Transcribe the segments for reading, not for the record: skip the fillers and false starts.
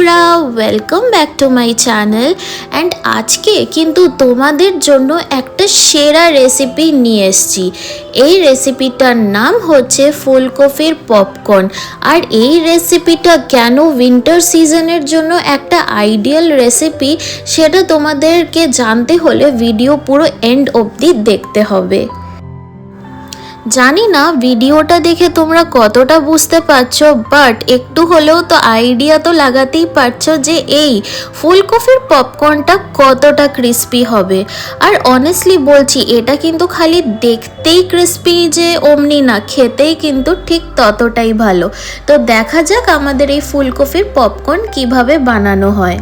বন্ধুরা, welcome back to my channel. And আজকে কিন্তু তোমাদের জন্য একটা সেরা রেসিপি নিয়ে এসেছি। এই রেসিপিটার নাম হচ্ছে ফুলকপির পপকর্ন। আর এই রেসিপিটা কেন উইন্টার সিজনের জন্য একটা আইডিয়াল রেসিপি সেটা তোমাদেরকে জানতে হলে ভিডিও পুরো এন্ড অবধি দেখতে হবে। জানি না ভিডিওটা দেখে তোমরা কতটা বুঝতে পারছো, বাট একটু হলেও তো আইডিয়া তো লাগাতেই পারছো যে এই ফুলকপির পপকর্নটা কতটা ক্রিস্পি হবে। আর অনেস্টলি বলছি, এটা কিন্তু খালি দেখতেই ক্রিস্পি যে অমনি না, খেতেই কিন্তু ঠিক ততটাই ভালো। তো দেখা যাক আমাদের এই ফুলকপির পপকর্ন কিভাবে বানানো হয়।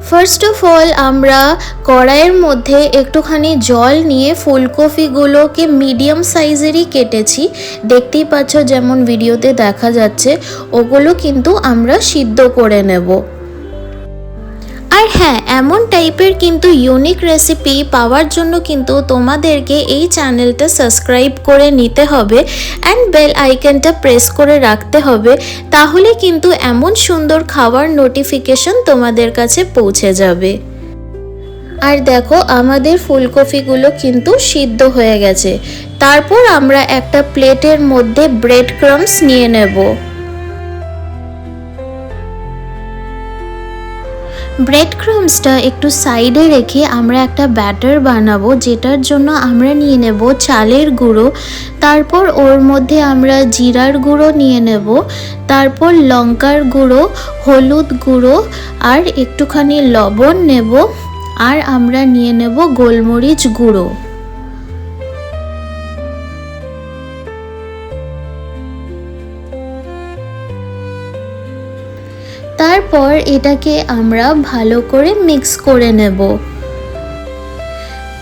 ফার্স্ট অফ অল আমরা কড়াইয়ের মধ্যে একটুখানি জল নিয়ে ফুলকপিগুলোকে মিডিয়াম সাইজেরই কেটেছি, দেখতেই পাচ্ছ যেমন ভিডিওতে দেখা যাচ্ছে। ওগুলো কিন্তু আমরা সিদ্ধ করে নেব। আর হ্যাঁ, এমন টাইপের কিন্তু ইউনিক রেসিপি পাওয়ার জন্য কিন্তু তোমাদেরকে এই চ্যানেলটা সাবস্ক্রাইব করে নিতে হবে অ্যান্ড বেল আইকনটা প্রেস করে রাখতে হবে, তাহলে কিন্তু এমন সুন্দর খাবার নোটিফিকেশন তোমাদের কাছে পৌঁছে যাবে। আর দেখো, আমাদের ফুলকপিগুলো কিন্তু সিদ্ধ হয়ে গেছে। তারপর আমরা একটা প্লেটের মধ্যে ব্রেড ক্রাম্বস নিয়ে নেব। ব্রেড ক্রাম্বসটা একটু সাইডে রেখে আমরা একটা ব্যাটার বানাবো, যেটার জন্য আমরা নিয়ে নেব চালের গুঁড়ো। তারপর ওর মধ্যে আমরা জিরার গুঁড়ো নিয়ে নেব, তারপর লঙ্কার গুঁড়ো, হলুদ গুঁড়ো আর একটুখানি লবণ নেব, আর আমরা নিয়ে নেব গোলমরিচ গুঁড়ো। তারপর এটাকে আমরা ভালো করে মিক্স করে নেব।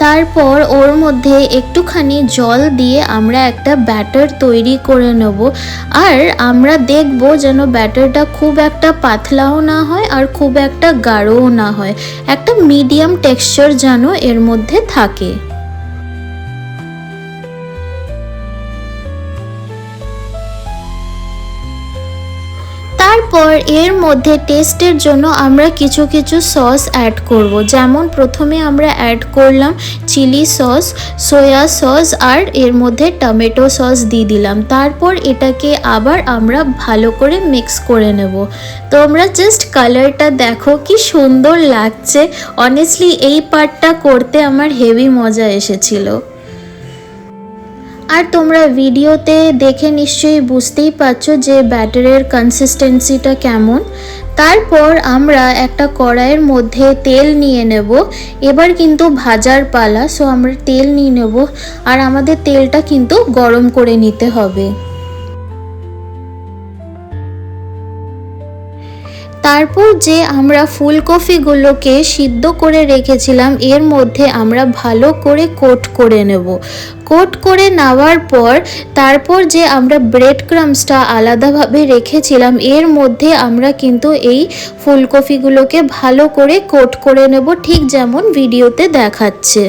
তারপর ওর মধ্যে একটুখানি জল দিয়ে আমরা একটা ব্যাটার তৈরি করে নেব। আর আমরা দেখব যেন ব্যাটারটা খুব একটা পাতলাও না হয় আর খুব একটা গাঢ়ও না হয়, একটা মিডিয়াম টেক্সচার যেন এর মধ্যে থাকে। তারপর এর মধ্যে টেস্টের জন্য আমরা কিছু কিছু সস অ্যাড করব। যেমন প্রথমে আমরা অ্যাড করলাম চিলি সস, সয়া সস আর এর মধ্যে টমেটো সস দিয়ে দিলাম। তারপর এটাকে আবার আমরা ভালো করে মিক্স করে নেব। তোমরা জাস্ট কালারটা দেখো কি সুন্দর লাগছে। অনেস্টলি এই পার্টটা করতে আমার হেভি মজা এসেছিল। আর তোমরা ভিডিওতে দেখে নিশ্চয়ই বুঝতেই পারছো যে ব্যাটারের কনসিস্টেন্সিটা কেমন। তারপর আমরা একটা কড়াইয়ের মধ্যে তেল নিয়ে নেব। এবার কিন্তু ভাজার পালা, সো আমরা তেল নিয়ে নেব আর আমাদের তেলটা কিন্তু গরম করে নিতে হবে। তারপর যে আমরা ফুলকপিগুলোকে সিদ্ধ করে রেখেছিলাম এর মধ্যে আমরা ভালো করে কোট করে নেব। কোট করে নেওয়ার পর তারপর যে আমরা ব্রেড ক্রাম্বসটা আলাদাভাবে রেখেছিলাম এর মধ্যে আমরা কিন্তু এই ফুলকপিগুলোকে ভালো করে কোট করে নেব, ঠিক যেমন ভিডিওতে দেখাচ্ছে।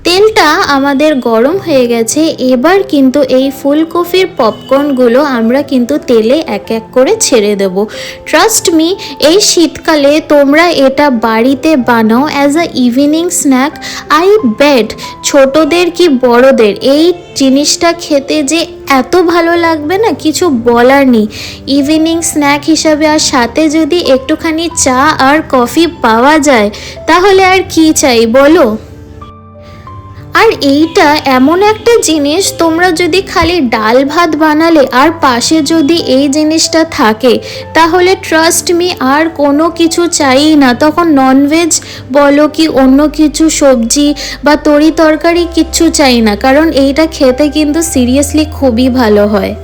তেলটা আমাদের গরম হয়ে গেছে। এবার কিন্তু এই ফুলকপির পপকর্নগুলো আমরা কিন্তু তেলে এক এক করে ছেড়ে দেব। ট্রাস্ট মি, এই শীতকালে তোমরা এটা বাড়িতে বানাও as a evening snack. I bet ছোটদের কি বড়দের এই জিনিসটা খেতে যে এত ভালো লাগবে না, কিছু বলার নেই। ইভিনিং স্ন্যাক হিসাবে আর সাথে যদি একটুখানি চা আর কফি পাওয়া যায় তাহলে আর কি চাই বলো। আর এইটা এমন একটা জিনিস, তোমরা যদি খালি ডাল ভাত বানালে আর পাশে যদি এই জিনিসটা থাকে তাহলে ট্রাস্ট মি আর কোনো কিছু চাই না। তখন ননভেজ বলো কি অন্য কিছু সবজি বা তরি তরকারি কিচ্ছু চাই না, কারণ এইটা খেতে কিন্তু সিরিয়াসলি খুবই ভালো হয়।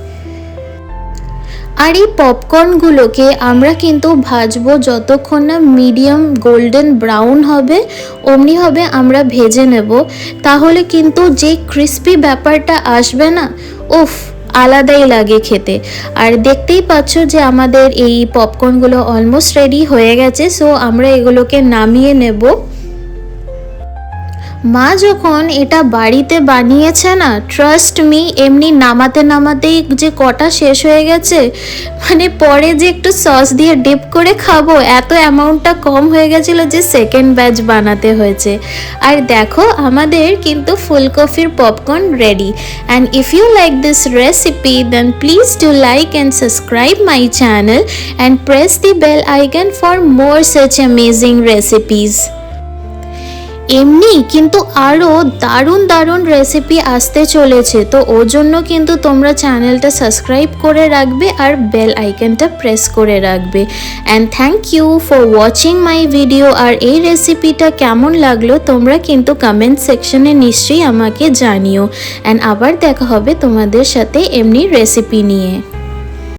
আর এই পপকর্নগুলোকে আমরা কিন্তু ভাজবো যতক্ষণ না মিডিয়াম গোল্ডেন ব্রাউন হবে অমনিভাবে আমরা ভেজে নেব। তাহলে কিন্তু যে ক্রিস্পি ব্যাপারটা আসবে না, উফ, আলাদাই লাগে খেতে। আর দেখতেই পাচ্ছ যে আমাদের এই পপকর্নগুলো অলমোস্ট রেডি হয়ে গেছে, সো আমরা এগুলোকে নামিয়ে নেব। মা যখন এটা বাড়িতে বানিয়েছে না, ট্রাস্ট মি, এমনি নামাতে নামাতেই যে কটা শেষ হয়ে গেছে, মানে পরে যে একটু সস দিয়ে ডিপ করে খাবো এত অ্যামাউন্টটা কম হয়ে গেছিলো যে সেকেন্ড ব্যাচ বানাতে হয়েছে। আর দেখো আমাদের কিন্তু ফুলকপির popcorn ready. And if you like this recipe then please do like and subscribe my channel and press the bell icon for more such amazing recipes. এমনি কিন্তু আরও দারুণ দারুণ রেসিপি আসতে চলেছে, তো ওর জন্য কিন্তু তোমরা চ্যানেলটা সাবস্ক্রাইব করে রাখবে আর বেল আইকনটা প্রেস করে রাখবে। And thank you for watching my video. আর এই রেসিপিটা কেমন লাগলো তোমরা কিন্তু কমেন্ট সেকশনে নিশ্চয়ই আমাকে জানিও। অ্যান্ড আবার দেখা হবে তোমাদের সাথে এমনি রেসিপি নিয়ে।